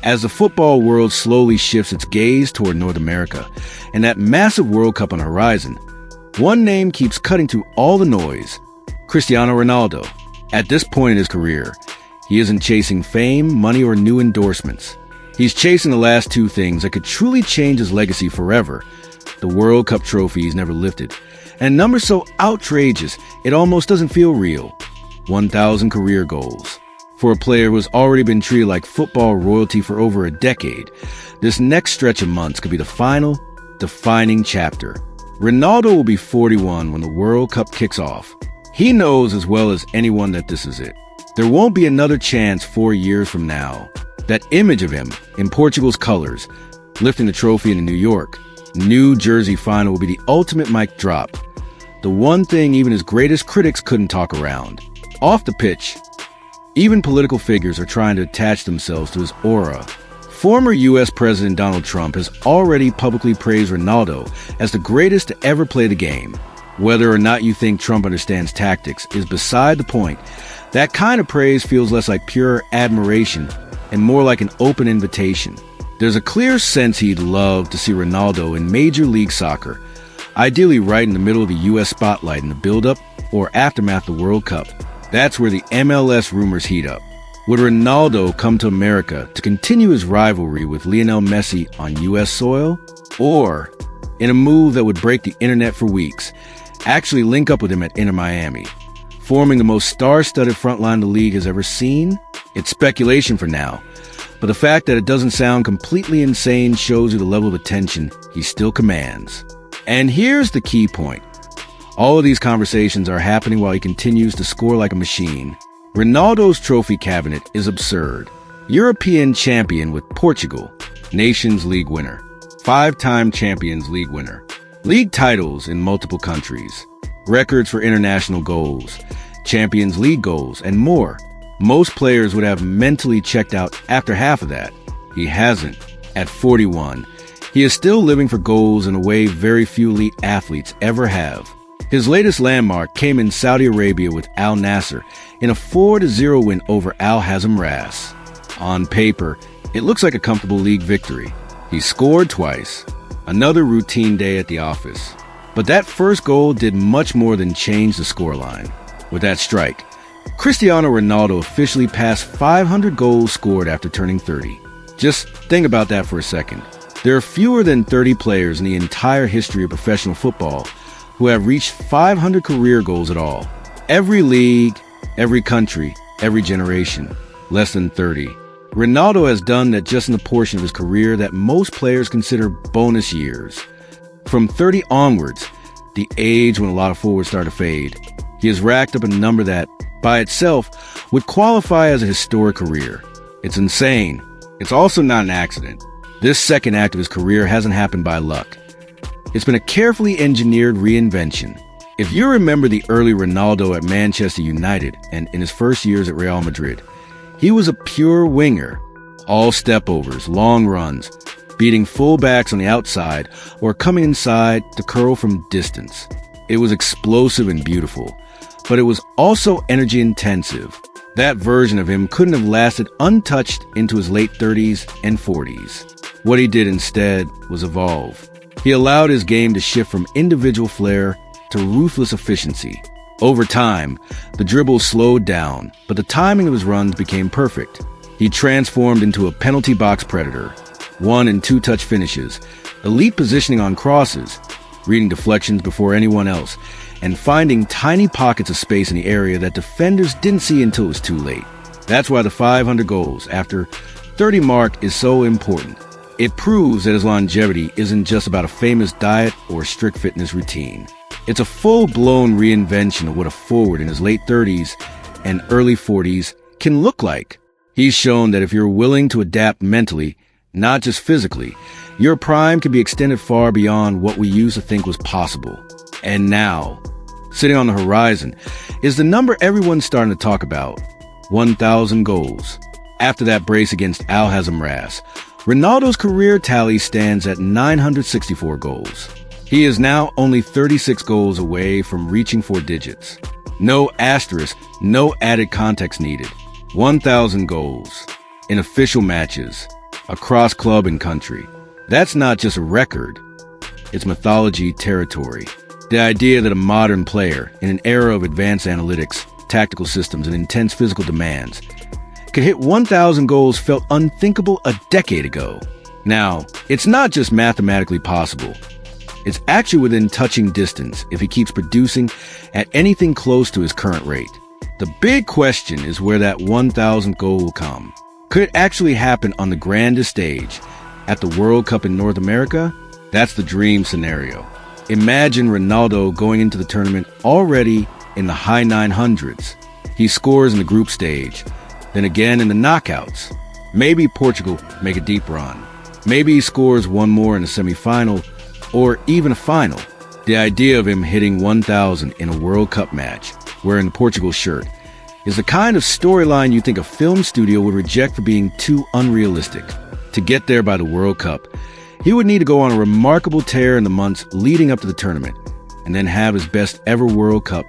As the football world slowly shifts its gaze toward North America and that massive World Cup on the horizon, one name keeps cutting through all the noise: Cristiano Ronaldo. At this point in his career, he isn't chasing fame, money, or new endorsements. He's chasing the last two things that could truly change his legacy forever: the World Cup trophy he's never lifted, and a number so outrageous it almost doesn't feel real: 1,000 career goals. For a player who has already been treated like football royalty for over a decade, this next stretch of months could be the final, defining chapter. Ronaldo will be 41 when the World Cup kicks off. He knows as well as anyone that this is it. There won't be another chance 4 years from now. That image of him in Portugal's colors, lifting the trophy in the New York, New Jersey final will be the ultimate mic drop. The one thing even his greatest critics couldn't talk around. Off the pitch, even political figures are trying to attach themselves to his aura. Former U.S. President Donald Trump has already publicly praised Ronaldo as the greatest to ever play the game. Whether or not you think Trump understands tactics is beside the point. That kind of praise feels less like pure admiration and more like an open invitation. There's a clear sense he'd love to see Ronaldo in Major League Soccer, ideally right in the middle of the U.S. spotlight in the build-up or aftermath of the World Cup. That's where the MLS rumors heat up. Would Ronaldo come to America to continue his rivalry with Lionel Messi on U.S. soil? Or, in a move that would break the internet for weeks, actually link up with him at Inter Miami, forming the most star-studded frontline the league has ever seen? It's speculation for now, but the fact that it doesn't sound completely insane shows you the level of attention he still commands. And here's the key point. All of these conversations are happening while he continues to score like a machine. Ronaldo's trophy cabinet is absurd. European champion with Portugal, Nations League winner, 5-time Champions League winner, league titles in multiple countries, records for international goals, Champions League goals, and more. Most players would have mentally checked out after half of that. He hasn't. At 41, he is still living for goals in a way very few elite athletes ever have. His latest landmark came in Saudi Arabia with Al Nassr in a 4-0 win over Al Hazm Ras. On paper, it looks like a comfortable league victory. He scored twice. Another routine day at the office. But that first goal did much more than change the scoreline. With that strike, Cristiano Ronaldo officially passed 500 goals scored after turning 30. Just think about that for a second. There are fewer than 30 players in the entire history of professional football who have reached 500 career goals at all. Every league, every country, every generation. Less than 30. Ronaldo has done that just in the portion of his career that most players consider bonus years. From 30 onwards, the age when a lot of forwards start to fade, he has racked up a number that, by itself, would qualify as a historic career. It's insane. It's also not an accident. This second act of his career hasn't happened by luck. It's been a carefully engineered reinvention. If you remember the early Ronaldo at Manchester United and in his first years at Real Madrid, he was a pure winger. All step-overs, long runs, beating fullbacks on the outside or coming inside to curl from distance. It was explosive and beautiful, but it was also energy-intensive. That version of him couldn't have lasted untouched into his late 30s and 40s. What he did instead was evolve. He allowed his game to shift from individual flair to ruthless efficiency. Over time, the dribble slowed down, but the timing of his runs became perfect. He transformed into a penalty box predator, 1- and 2-touch finishes, elite positioning on crosses, reading deflections before anyone else, and finding tiny pockets of space in the area that defenders didn't see until it was too late. That's why the 500 goals after 30 mark is so important. It proves that his longevity isn't just about a famous diet or strict fitness routine. It's a full-blown reinvention of what a forward in his late 30s and early 40s can look like. He's shown that if you're willing to adapt mentally, not just physically, your prime can be extended far beyond what we used to think was possible. And now, sitting on the horizon, is the number everyone's starting to talk about: 1,000 goals. After that brace against Al Hazm Ras, Ronaldo's career tally stands at 964 goals. He is now only 36 goals away from reaching 4 digits. No asterisk, no added context needed. 1,000 goals in official matches. across club and country. That's not just a record, it's mythology territory. The idea that a modern player, in an era of advanced analytics, tactical systems, and intense physical demands, could hit 1,000 goals felt unthinkable a decade ago. Now, it's not just mathematically possible. It's actually within touching distance if he keeps producing at anything close to his current rate. The big question is where that 1,000th goal will come. Could it actually happen on the grandest stage, at the World Cup in North America? That's the dream scenario. Imagine Ronaldo going into the tournament already in the high 900s. He scores in the group stage, then again in the knockouts. Maybe Portugal make a deep run. Maybe he scores one more in a semifinal or even a final. The idea of him hitting 1,000 in a World Cup match, wearing the Portugal shirt, is the kind of storyline you think a film studio would reject for being too unrealistic. To get there by the World Cup, he would need to go on a remarkable tear in the months leading up to the tournament, and then have his best ever World Cup,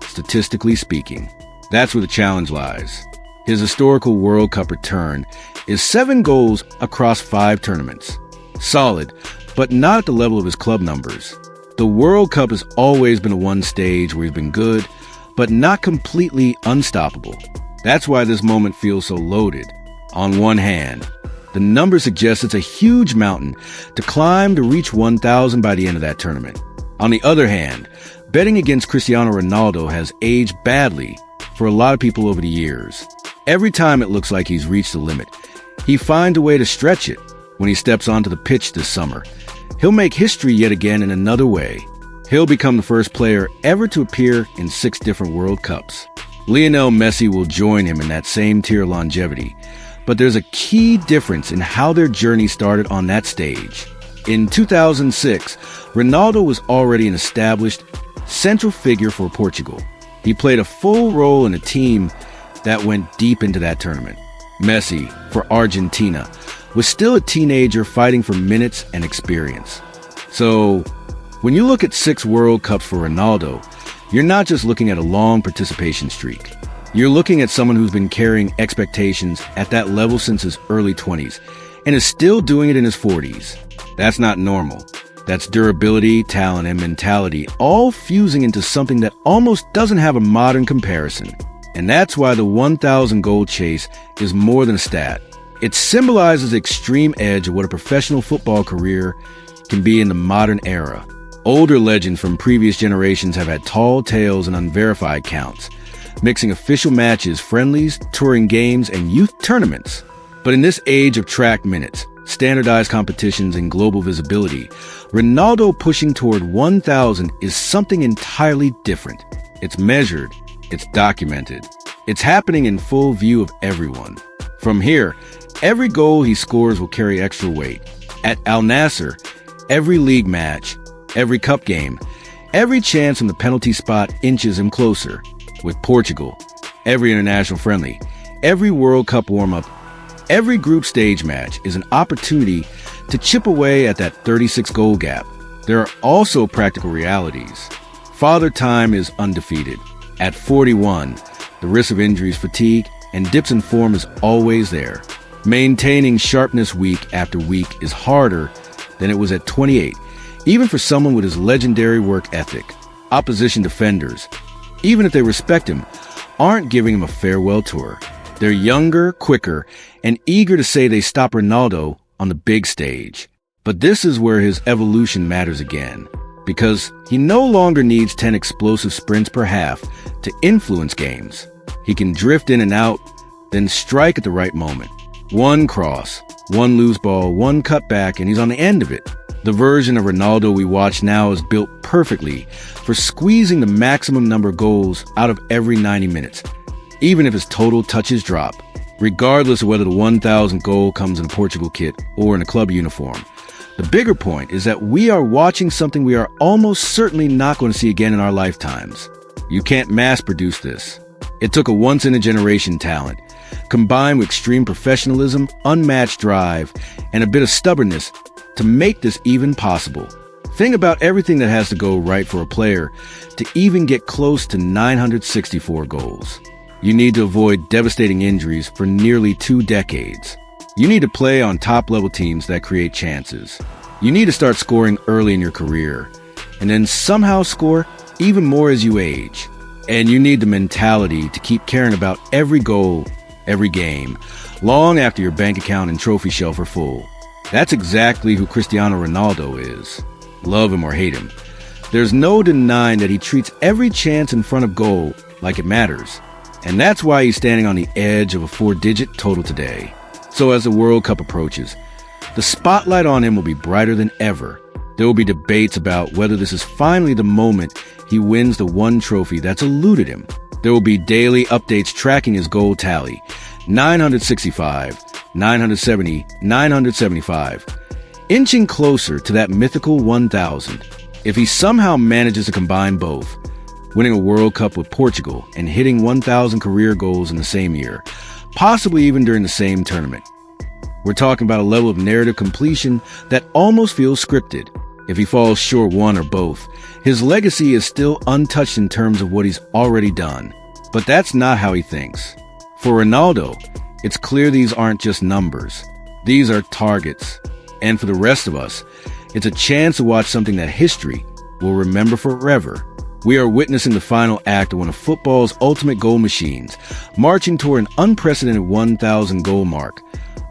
statistically speaking. That's where the challenge lies. His historical World Cup return is 7 goals across 5 tournaments. Solid, but not at the level of his club numbers. The World Cup has always been the one stage where he's been good, but not completely unstoppable. That's why this moment feels so loaded. On one hand, the number suggests it's a huge mountain to climb to reach 1,000 by the end of that tournament. On the other hand, betting against Cristiano Ronaldo has aged badly for a lot of people over the years. Every time it looks like he's reached the limit, he finds a way to stretch it. When he steps onto the pitch this summer, he'll make history yet again in another way. He'll become the first player ever to appear in 6 different World Cups. Lionel Messi will join him in that same tier of longevity. But there's a key difference in how their journey started on that stage. In 2006, Ronaldo was already an established central figure for Portugal. He played a full role in a team that went deep into that tournament. Messi, for Argentina, was still a teenager fighting for minutes and experience. So, when you look at 6 World Cups for Ronaldo, you're not just looking at a long participation streak. You're looking at someone who's been carrying expectations at that level since his early 20s and is still doing it in his 40s. That's not normal. That's durability, talent, and mentality all fusing into something that almost doesn't have a modern comparison. And that's why the 1,000 goal chase is more than a stat. It symbolizes the extreme edge of what a professional football career can be in the modern era. Older legends from previous generations have had tall tales and unverified counts, mixing official matches, friendlies, touring games, and youth tournaments. But in this age of track minutes, standardized competitions, and global visibility, Ronaldo pushing toward 1,000 is something entirely different. It's measured, it's documented, it's happening in full view of everyone. From here, every goal he scores will carry extra weight. At Al Nassr, every league match, every cup game, every chance from the penalty spot inches him closer. With Portugal, every international friendly, every World Cup warm-up, every group stage match is an opportunity to chip away at that 36-goal gap. There are also practical realities. Father Time is undefeated. At 41, the risk of injuries, fatigue, and dips in form is always there. Maintaining sharpness week after week is harder than it was at 28, even for someone with his legendary work ethic. Opposition defenders, even if they respect him, aren't giving him a farewell tour. They're younger, quicker, and eager to say they stop Ronaldo on the big stage. But this is where his evolution matters again, because he no longer needs 10 explosive sprints per half to influence games. He can drift in and out, then strike at the right moment. One cross, one loose ball, one cutback, and he's on the end of it. The version of Ronaldo we watch now is built perfectly for squeezing the maximum number of goals out of every 90 minutes, even if his total touches drop. Regardless of whether the 1,000 goal comes in a Portugal kit or in a club uniform, the bigger point is that we are watching something we are almost certainly not going to see again in our lifetimes. You can't mass produce this. It took a once-in-a-generation talent, combined with extreme professionalism, unmatched drive, and a bit of stubbornness to make this even possible. Think about everything that has to go right for a player to even get close to 964 goals. You need to avoid devastating injuries for nearly 2 decades. You need to play on top-level teams that create chances. You need to start scoring early in your career, and then somehow score even more as you age. And you need the mentality to keep caring about every goal, every game, long after your bank account and trophy shelf are full. That's exactly who Cristiano Ronaldo is. Love him or hate him, there's no denying that he treats every chance in front of goal like it matters. And that's why he's standing on the edge of a 4-digit total today. So as the World Cup approaches, the spotlight on him will be brighter than ever. There will be debates about whether this is finally the moment he wins the one trophy that's eluded him. There will be daily updates tracking his goal tally: 965, 970, 975, inching closer to that mythical 1,000. If he somehow manages to combine both, winning a World Cup with Portugal and hitting 1,000 career goals in the same year, possibly even during the same tournament, we're talking about a level of narrative completion that almost feels scripted. If he falls short one or both, his legacy is still untouched in terms of what he's already done. But that's not how he thinks. For Ronaldo, it's clear these aren't just numbers. These are targets. And for the rest of us, it's a chance to watch something that history will remember forever. We are witnessing the final act of one of football's ultimate goal machines, marching toward an unprecedented 1,000 goal mark,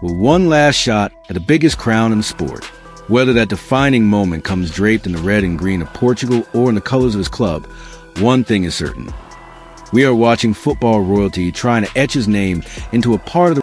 with one last shot at the biggest crown in the sport. Whether that defining moment comes draped in the red and green of Portugal or in the colors of his club, one thing is certain. We are watching football royalty trying to etch his name into a part of the